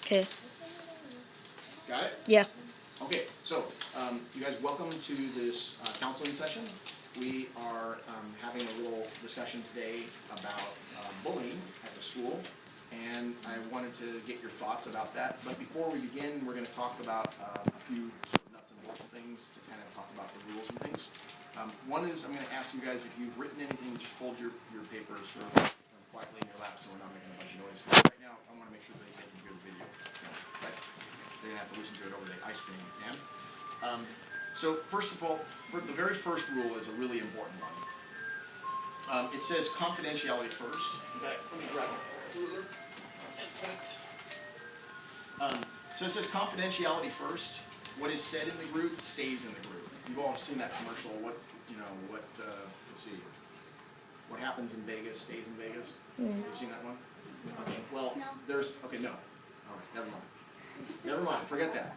Okay. Got it? Yeah. Okay, so you guys, welcome to this counseling session. We are having a little discussion today about bullying at the school, and I wanted to get your thoughts about that. But before we begin, we're going to talk about a few sort of nuts and bolts things to kind of talk about the rules and things. One is I'm going to ask you guys if you've written anything, just hold your papers or quietly in your lap so we're not making a bunch of noise. Right now, I want to make sure that they can hear the video. Right. They're going to have to listen to it over the ice cream can. So first of all, the very first rule is a really important one. It says confidentiality first. Okay, let me grab a ruler and paint. So it says confidentiality first. What is said in the group stays in the group. You've all seen that commercial. Let's see. What happens in Vegas stays in Vegas. You've seen that one? Okay. Well, no. No. All right. Never mind. Never mind, forget that.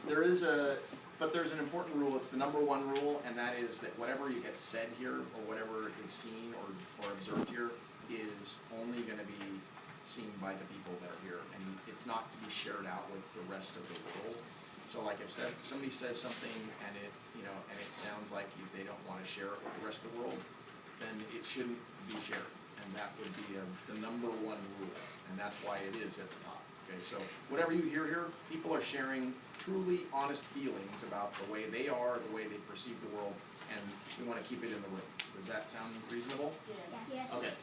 There's an important rule. It's the number one rule, and that is that whatever you get said here, or whatever is seen or observed here, is only going to be seen by the people that are here, and it's not to be shared out with the rest of the world. So, like if somebody says something and it sounds like they don't want to share it with the rest of the world, then it shouldn't be shared, and that would be the number one rule, and that's why it is at the top. Okay, so whatever you hear here, people are sharing truly honest feelings about the way they are, the way they perceive the world, and we want to keep it in the room. Does that sound reasonable? Yes. Okay.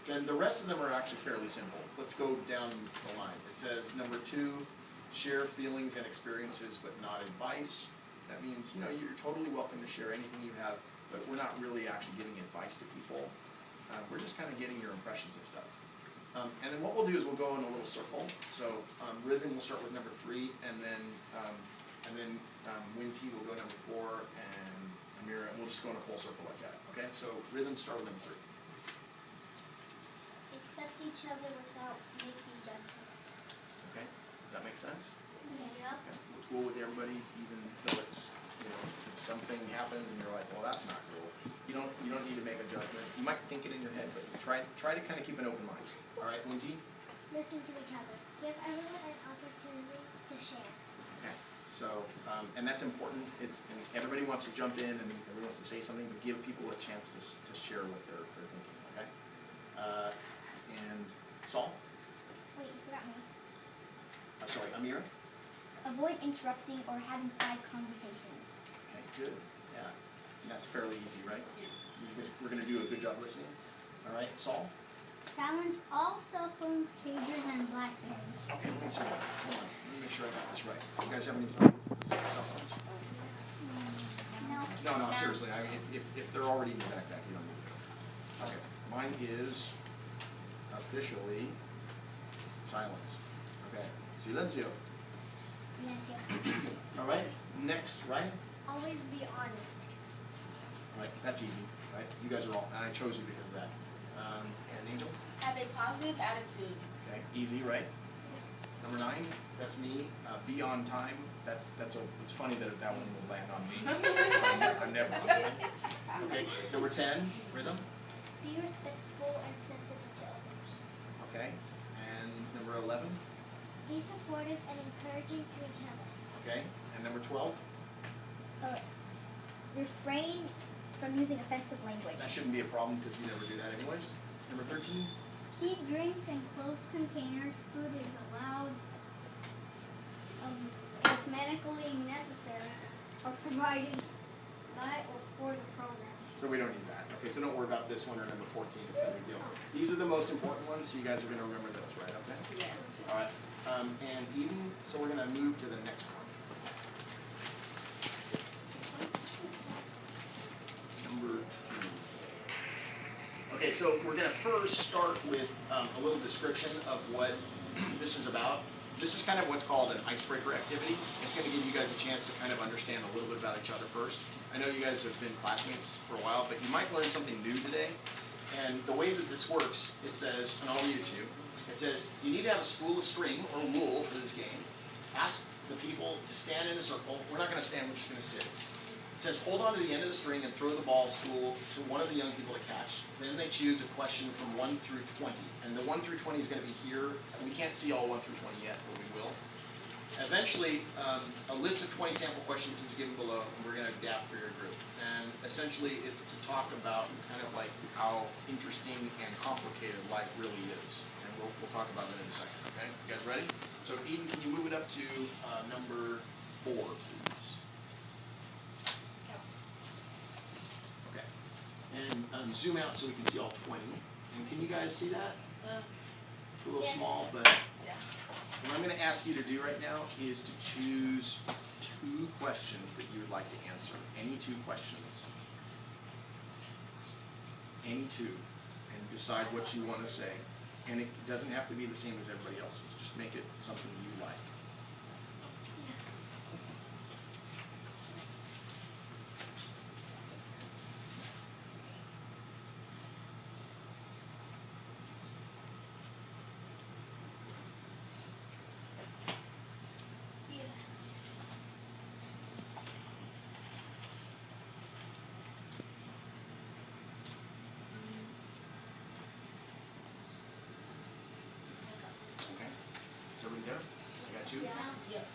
Then the rest of them are actually fairly simple. Let's go down the line. It says, number 2, share feelings and experiences, but not advice. That means, you're totally welcome to share anything you have, but we're not really actually giving advice to people. We're just kind of getting your impressions of stuff. And then what we'll do is we'll go in a little circle. So Rhythm will start with number 3, and then Winty will go number 4, and Amira, and we'll just go in a full circle like that. Okay? So Rhythm, start with number 3. Accept each other without making judgments. Okay? Does that make sense? Yeah. Okay. It's cool with everybody, even though it's if something happens and you're like, well, that's not cool. You don't need to make a judgment. You might think it in your head, but try to kind of keep an open mind. All right, Winty? Listen to each other. Give everyone an opportunity to share. Okay, so, and that's important. And everybody wants to jump in and everybody wants to say something, but give people a chance to share what they're thinking, okay? And Saul? Wait, you forgot me. Sorry, Amira? Avoid interrupting or having side conversations. Okay, good. Yeah, and that's fairly easy, right? We're going to do a good job listening. All right, Saul? Silence all cell phones, pagers, and BlackBerries. Okay, let me see that. Hold on. Let me make sure I got this right. You guys have any cell phones? No. No, seriously. I mean, if they're already in your backpack, you don't need them. Okay, mine is officially silenced. Okay, silencio. All right, next, Ryan? Always be honest. All right, that's easy, right? You guys are all, and I chose you because of that. And Angel? Have a positive attitude. Okay, easy, right? Number 9, that's me. Be on time. It's funny that that one will land on me. I'm never on time. Okay, number 10, Rhythm. Be respectful and sensitive to others. Okay, and number 11. Be supportive and encouraging to each other. Okay, and number 12. Refrain from using offensive language. That shouldn't be a problem because you never do that anyways. Number 13. Keep drinks in closed containers. Food is allowed if medically necessary or provided by or for the program. So we don't need that. Okay, so don't worry about this one or number 14. It's no big deal. These are the most important ones, so you guys are going to remember those, right? Okay? Yes. All right. And Eden, so we're going to move to the next one. Number 3. Okay, so we're going to first start with a little description of what this is about. This is kind of what's called an icebreaker activity. It's going to give you guys a chance to kind of understand a little bit about each other first. I know you guys have been classmates for a while, but you might learn something new today. And the way that this works, it says, and I'll read it to you, it says, you need to have a spool of string or wool for this game. Ask the people to stand in a circle. We're not going to stand, we're just going to sit. It says, hold on to the end of the string and throw the ball spool to one of the young people to catch. Then they choose a question from 1 through 20. And the 1 through 20 is going to be here. We can't see all 1 through 20 yet, but we will. eventually, a list of 20 sample questions is given below, and we're going to adapt for your group. And essentially, it's to talk about kind of like how interesting and complicated life really is. And we'll talk about that in a second, okay? You guys ready? So Eden, can you move it up to number 4, please? Okay. And zoom out so we can see all 20. And can you guys see that? It's a little small, but what I'm going to ask you to do right now is to choose 2 questions that you would like to answer. Any 2 questions. Any 2. And decide what you want to say. And it doesn't have to be the same as everybody else's. Just make it something you like. Okay. Is everybody there? You got 2? Yep.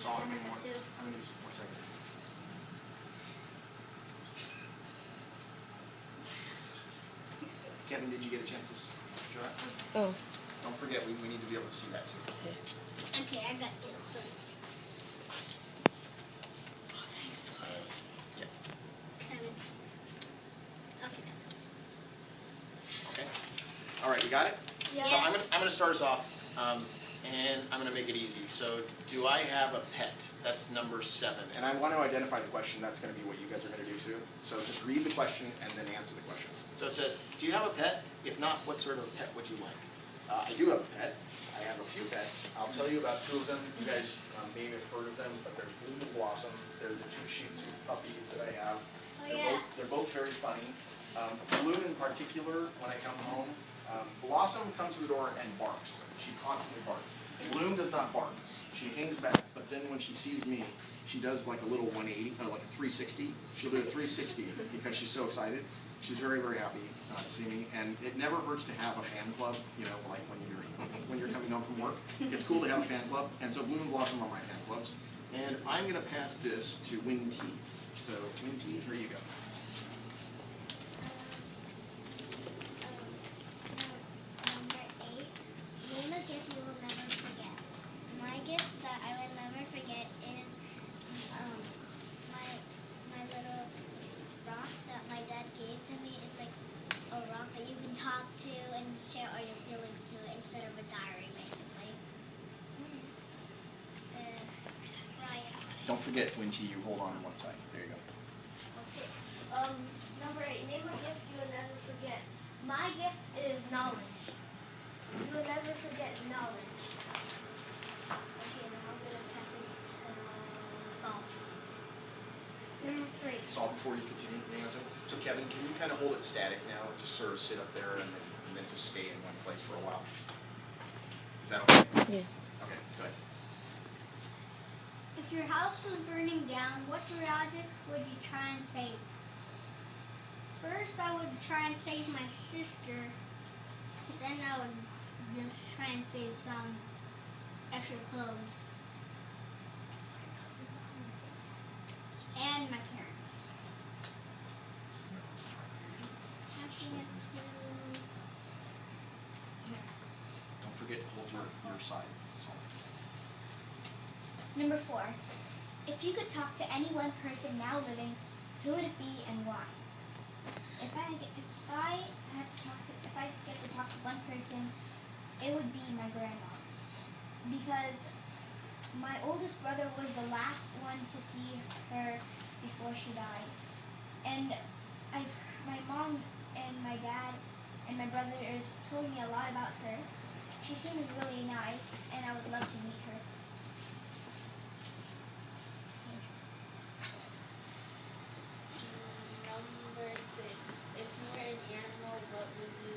So how many more? How many more seconds? Kevin, did you get a chance to show that? Oh. Don't forget, we need to be able to see that too. Okay, I got 2. Yeah. 7. Okay, that's Okay. All right, you got it? Yes. So I'm gonna start us off, and I'm gonna make it easy. So, do I have a pet? That's number 7. And I want to identify the question. That's gonna be what you guys are gonna do too. So just read the question and then answer the question. So it says, do you have a pet? If not, what sort of pet would you like? I do have a pet. I have a few pets. I'll tell you about 2 of them. You guys maybe have heard of them, but there's Bloom and Blossom. They're the 2 Shih Tzu puppies that I have. They're both very funny. Bloom in particular, when I come home, Blossom comes to the door and barks. She constantly barks. Bloom does not bark. She hangs back, but then when she sees me, she does like a little 180, or like a 360. She'll do a 360 because she's so excited. She's very, very happy to see me, and it never hurts to have a fan club, you know, like when you're coming home from work. It's cool to have a fan club, and so Bloom and Blossom are my fan clubs. And I'm going to pass this to Win T. So, Win T, here you go. Number 8. Name a gift you will never forget. My gift that I will never forget is my little rock that my dad gave to me. It's like a rock that you can talk to and share all your feelings to instead of a diary, basically. Ryan. Don't forget, Win T, you hold on to one side. There you go. Okay. Number 8. Name a gift you will never forget. My gift is knowledge. You will never forget knowledge. Okay, now I'm gonna pass it to Saul. Number 3. Saul, before you continue the answer. So Kevin, can you kind of hold it static now? Just sort of sit up there and then just stay in one place for a while. Is that okay? Yeah. Okay, go ahead. If your house was burning down, what 3 objects would you try and save? First, I would try and save my sister. Then I would just try and save some extra clothes. And my parents. Don't forget to hold your side. Saul. Number 4. If you could talk to any one person now living, who would it be and why? If I get to talk to one person, it would be my grandma. Because my oldest brother was the last one to see her before she died. And my mom and my dad and my brothers told me a lot about her. She seems really nice, and I would love to meet her. Number 6. If you were an animal, what would you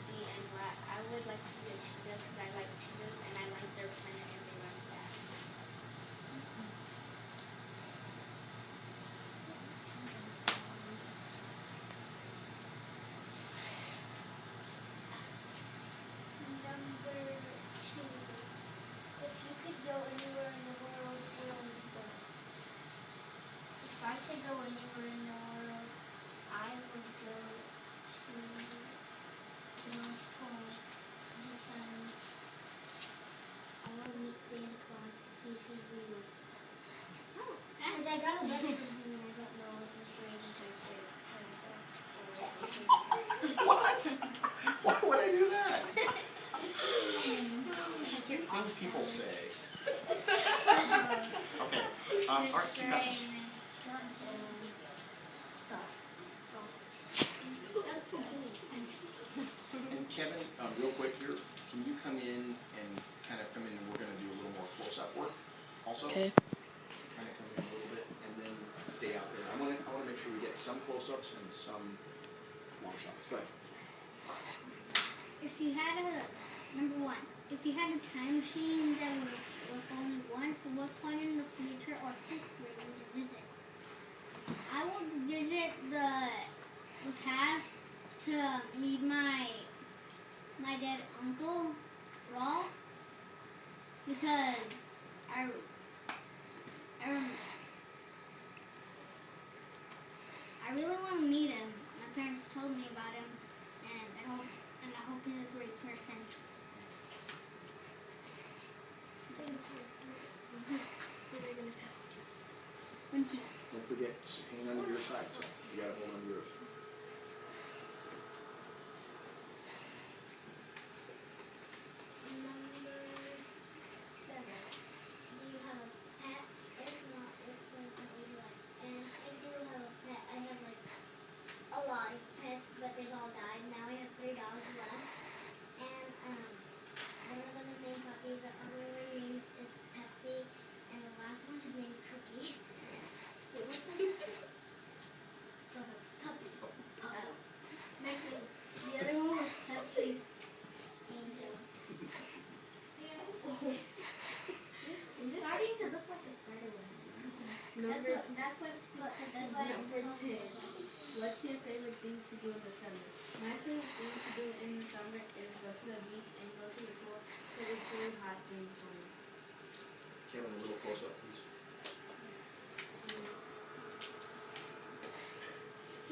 be and why? I would like to be a cheetah because I like cheetahs and I like their fur and they run fast. Number 2. Santa Claus to see if he's real. Oh, because I got a letter from him and I don't know if Mr. Raven can say it himself or What? Why would I do that? Things people say. Okay, alright, keep passing. And Kevin, real quick here, can you come in and kind of come in and we're gonna do a little more close-up work also? Okay. Kind of come in a little bit and then stay out there. I wanna make sure we get some close-ups and some long shots. Go ahead. If you had number one, if you had a time machine that was only once, what point in the future or history would you visit? I would visit the past to meet my dead uncle, Rolf, because I really want to meet him. My parents told me about him, and I hope he's a great person. Don't forget, hang on to your side, so you gotta hold on to yours. Number 7. Do you have a pet? If not, what's something you like? And I do have a pet. I have like a lot of pets, but they've all died. Now we have 3 dogs left. And one of them is named Puppy. The other one names is Pepsi, and the last one is named Cookie. Wait, what's the next one? Puppy. Puppy. Next one. The other one was Pepsi. Is this starting to look like a spider web? Number 10. What's What's your favorite thing to do in the summer? My favorite thing to do in the summer is go to the beach and go to the pool because it's really hot during the summer. Kevin, a little close-up, please.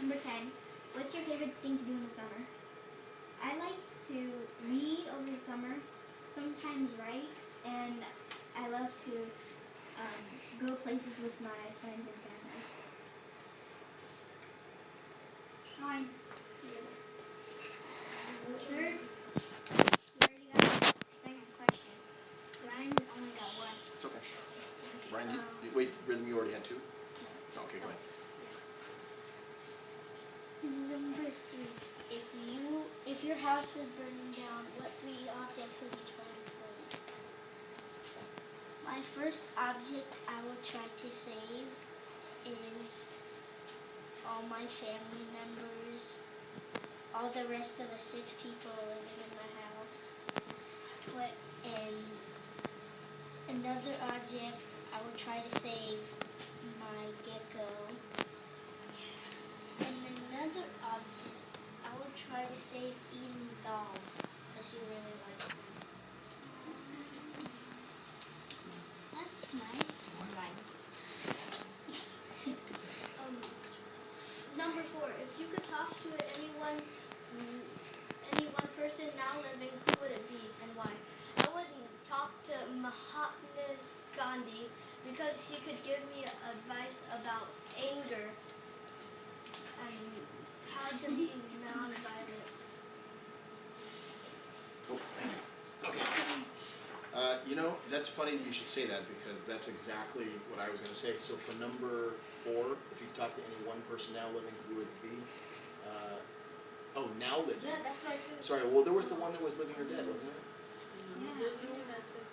Number 10. What's your favorite thing to do in the summer? I like to read over the summer, sometimes write, and I love to go places with my friends and family. Hi. Third, we already got the second question. Ryan only got one. It's okay. Ryan, wait, Rhythm, you already had 2? Okay, go ahead. Number 3. If your house was burning down, what 3 objects would you try to save? My first object I will try to save is all my family members, all the rest of the 6 people living in my house. And another object I will try to save my gecko. And another object I will try to save Eden's dolls because he really likes them. That's nice. Number 4. If you could talk to any one person now living, who would it be and why? I would talk to Mahatma Gandhi because he could give me advice about anger and how to be non-violent. Cool, thank you. Okay. That's funny that you should say that because that's exactly what I was going to say. So for number 4, if you could talk to any one person now living, who would it be? Now living. Yeah, that's what I said. Sorry, well, there was the one that was living or dead, wasn't there? There's no one that says.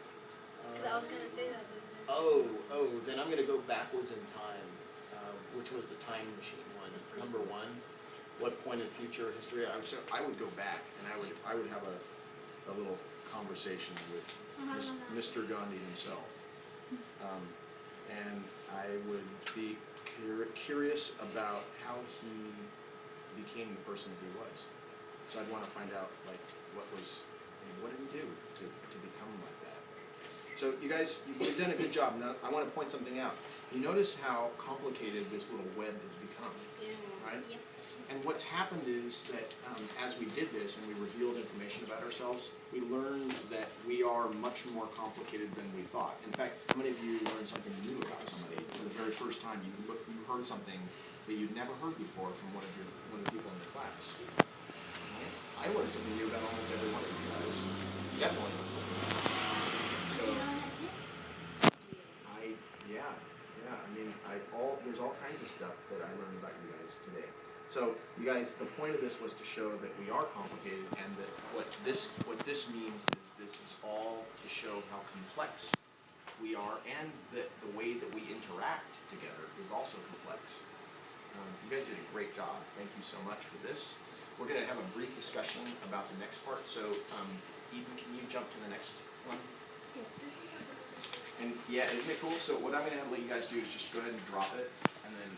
Because I was going to say that. Then I'm going to go backwards in time, which was the time machine one. Number 1, what point in future history? I would go back and I would have a little conversation with Mr. Gandhi himself, and I would be curious about how he became the person that he was. So I'd want to find out what did he do to become like that. So you guys, you've done a good job. Now I want to point something out. You notice how complicated this little web has become, Yeah. right? Yep. And what's happened is that as we did this and we revealed information about ourselves, we learned that we are much more complicated than we thought. In fact, how many of you learned something new about somebody for the very first time? You heard something that you'd never heard before from one of the people in the class. I learned something new about almost every one of you guys. You definitely learned something new. So, there's all kinds of stuff that I learned about you guys today. So, you guys, the point of this was to show that we are complicated, and that what this means is this is all to show how complex we are, and that the way that we interact together is also complex. You guys did a great job. Thank you so much for this. We're going to have a brief discussion about the next part. So, Eden, can you jump to the next one? Yes. And yeah, isn't it cool? So what I'm going to let you guys do is just go ahead and drop it, and then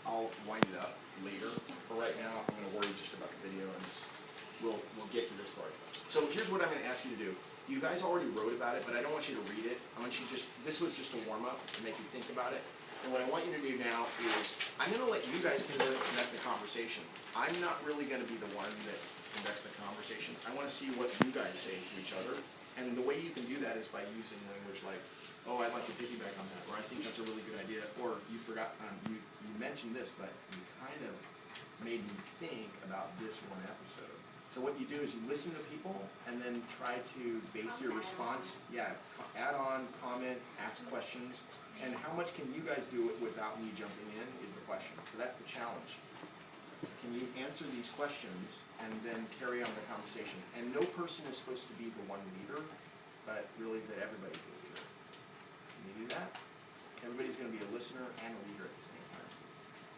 I'll wind it up later. For right now, I'm going to worry just about the video, and we'll get to this part. So here's what I'm going to ask you to do. You guys already wrote about it, but I don't want you to read it. I want you this was just a warm-up to make you think about it. And what I want you to do now is, I'm going to let you guys conduct the conversation. I'm not really going to be the one that conducts the conversation. I want to see what you guys say to each other. And the way you can do that is by using language like, oh, I'd like to piggyback on that, or I think that's a really good idea, or you forgot, you mentioned this, but you kind of made me think about this one episode. So what you do is you listen to people, and then try to base your response, add on, comment, ask questions, and how much can you guys do it without me jumping in is the question. So that's the challenge. Can you answer these questions and then carry on the conversation? And no person is supposed to be the one leader, but really that everybody's the leader. Can you do that? Everybody's going to be a listener and a leader at the same time.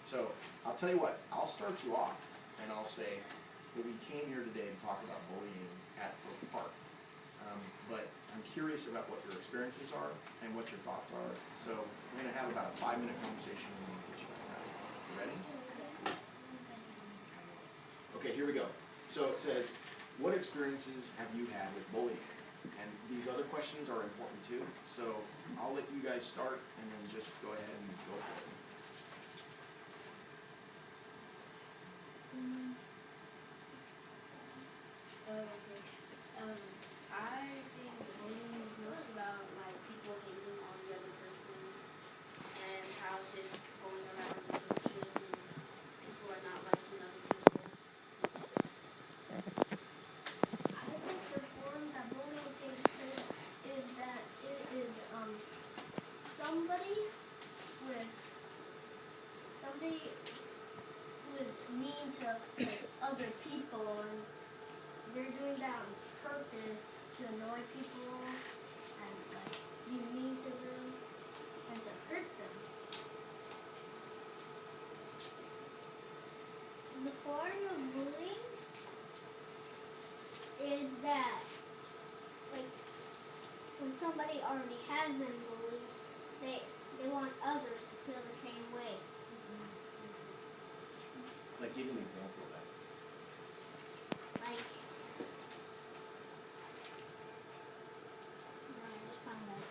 So I'll tell you what, I'll start you off, and I'll say that we came here today to talk about bullying at Brook Park. But I'm curious about what your experiences are and what your thoughts are. So we're going to have about a 5-minute conversation and we'll get you guys out. You ready? Okay, here we go. So it says, what experiences have you had with bullying? And these other questions are important too. So I'll let you guys start and then just go ahead and go for it. I think bullying is most about like people hating on the other person and how just going around and people are not liking other people. I think the form that bullying takes place is that it is somebody who is mean to other people, and they're doing that on purpose to annoy people and like be mean to them and to hurt them. The form of bullying is that, like, when somebody already has been bullied, they want others to feel the same way. Like, give an example of that. Like, let's find out.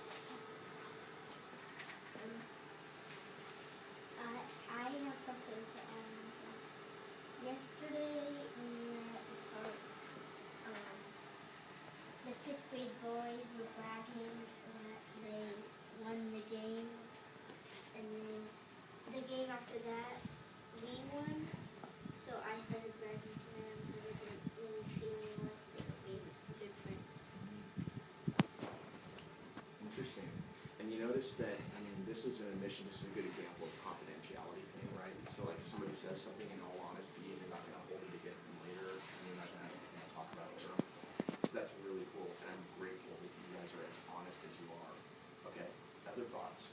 I have something to add on to that. Yesterday, we were at the park. The 5th grade boys were bragging that they won the game, and then the game after that, we won. So I started bragging to them, but I didn't really feel like they were being good friends. Interesting. And you notice that, this is an admission, this is a good example of confidentiality thing, right? So like if somebody says something in all honesty, and you're not going to hold it against them later, and you're not going to talk about it later. So that's really cool, and I'm grateful that you guys are as honest as you are. Okay, other thoughts?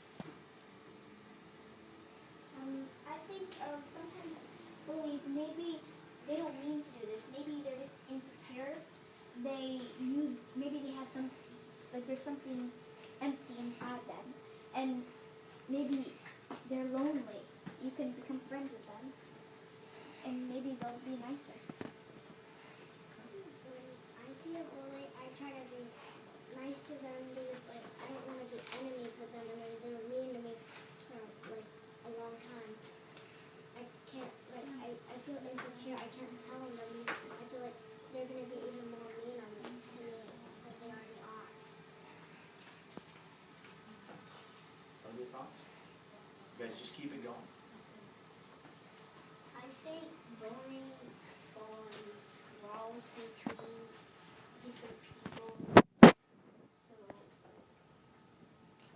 I think sometimes bullies, maybe they don't mean to do this. Maybe they're just insecure. Maybe they have there's something empty inside them. And maybe they're lonely. You can become friends with them. And maybe they'll be nicer. When I see a bully, I try to be nice to them because, like, I don't want to be enemies with them, and they were mean to me for, like, a long time. I can't, like, I feel insecure thoughts? You guys just keep it going. I think bullying forms walls between different people. So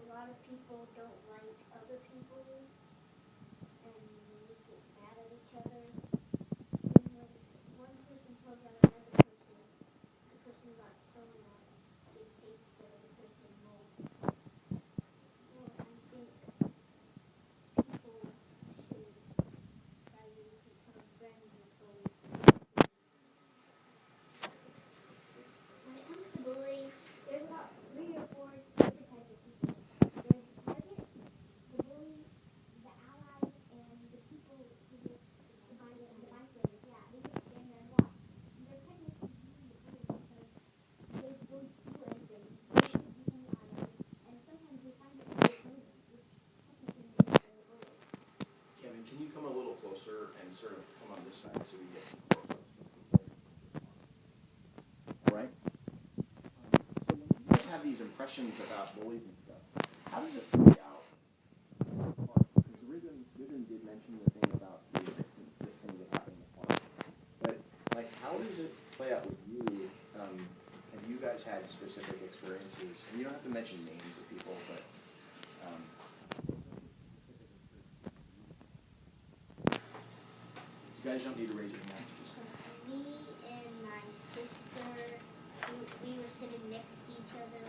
a lot of people don't like other people and they get mad at each other. And when one person tells out another person, the person who got thrown out just hates the other person more. So I think people should try to become friends with bullies. When it comes to bullying, there's about 3 or 4 different types of people. There's the target, the bully, the ally, and the people who get the bystanders. Yeah, they just stand there and watch. And they're technically being the bully because they don't do anything. They should be the ally, and sometimes they find it entertaining, which technically makes them a bully. Kevin, can you come a little closer and sort of come on this side so we get some close-ups? All right. So when you guys have these impressions about bullies and stuff, how does it play out? Because Ribbon did mention the thing about this thing that happened in the park. But like, how does it play out with you? Have you guys had specific experiences? And you don't have to mention names of people, but you guys don't need to raise your hands. Just Me and my sister, we were sitting next to each other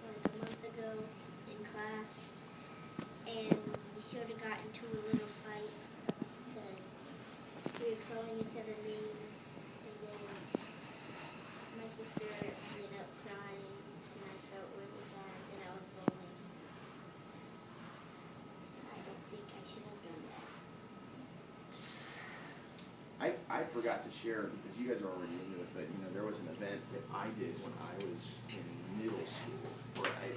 like a month ago in class, and we sort of got into a little fight because we were calling each other names, and then my sister ended up crying, and I felt really bad that I was bullying. I don't think I should have done that. I forgot to share because you guys are already into it, but you know there was an event that I did when I was in middle school where I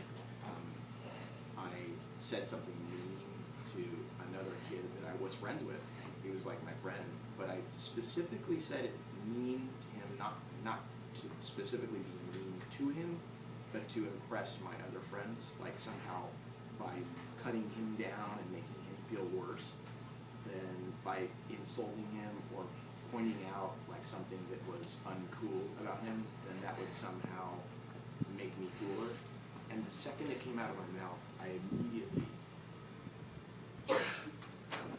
said something mean to another kid that I was friends with. He was like my friend, but I specifically said it mean to him, not to specifically be mean to him, but to impress my other friends, like somehow by cutting him down and making him feel worse than by insulting him or pointing out like something that was uncool about him, then that would somehow make me cooler. And the second it came out of my mouth, I immediately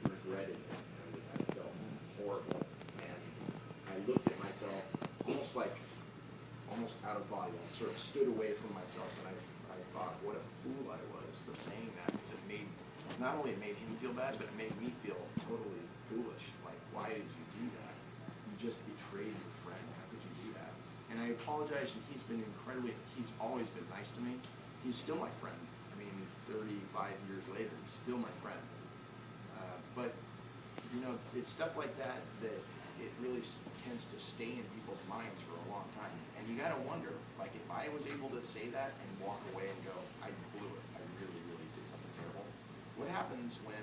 regretted it. I felt horrible. And I looked at myself almost out of body. I sort of stood away from myself and I thought what a fool I was for saying that, because it made, not only it made him feel bad, but it made me feel totally foolish. Like, why did you do that? You just betrayed your friend. How could you do that? And I apologize, and he's always been nice to me. He's still my friend. I mean, 35 years later, he's still my friend. But, you know, it's stuff like that that it really tends to stay in people's minds for a long time. And you gotta wonder, like, if I was able to say that and walk away and go, I blew it, I really, really did something terrible. What happens when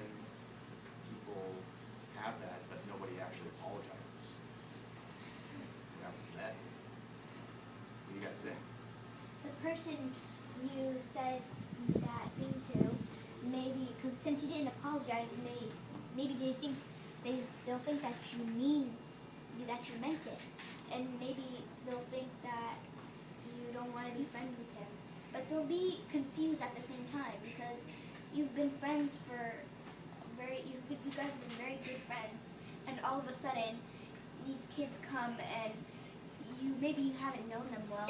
people have that, but nobody actually apologizes? What happens then? What do you guys think? The person you said that thing to, maybe, because since you didn't apologize, maybe they'll think that you meant it, and maybe they'll think that you don't want to be friends with him, but they'll be confused at the same time because you've been friends you guys have been very good friends, and all of a sudden these kids come and maybe you haven't known them well.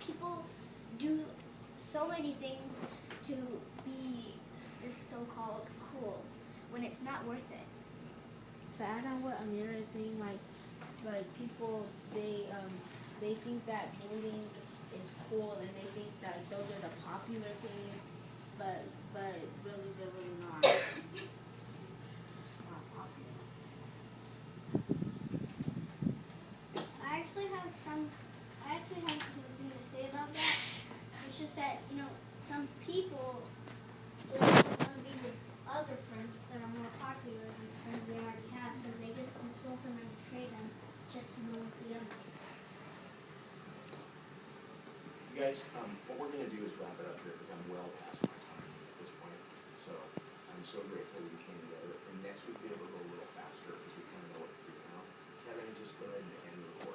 People do so many things to be this so-called cool when it's not worth it. To add on what Amira is saying, like people, they think that bullying is cool and they think that those are the popular things, but really they're really not. It's not popular. I actually have something to say about that. It's just that, some people will want to be with other friends that are more popular than friends they already have, so they just insult them and betray them just to be with the others. You guys, what we're going to do is wrap it up here because I'm well past my time at this point. I'm so grateful we came together. And next week we have to go a little faster because we kind of know what to do now. Kevin, just go ahead and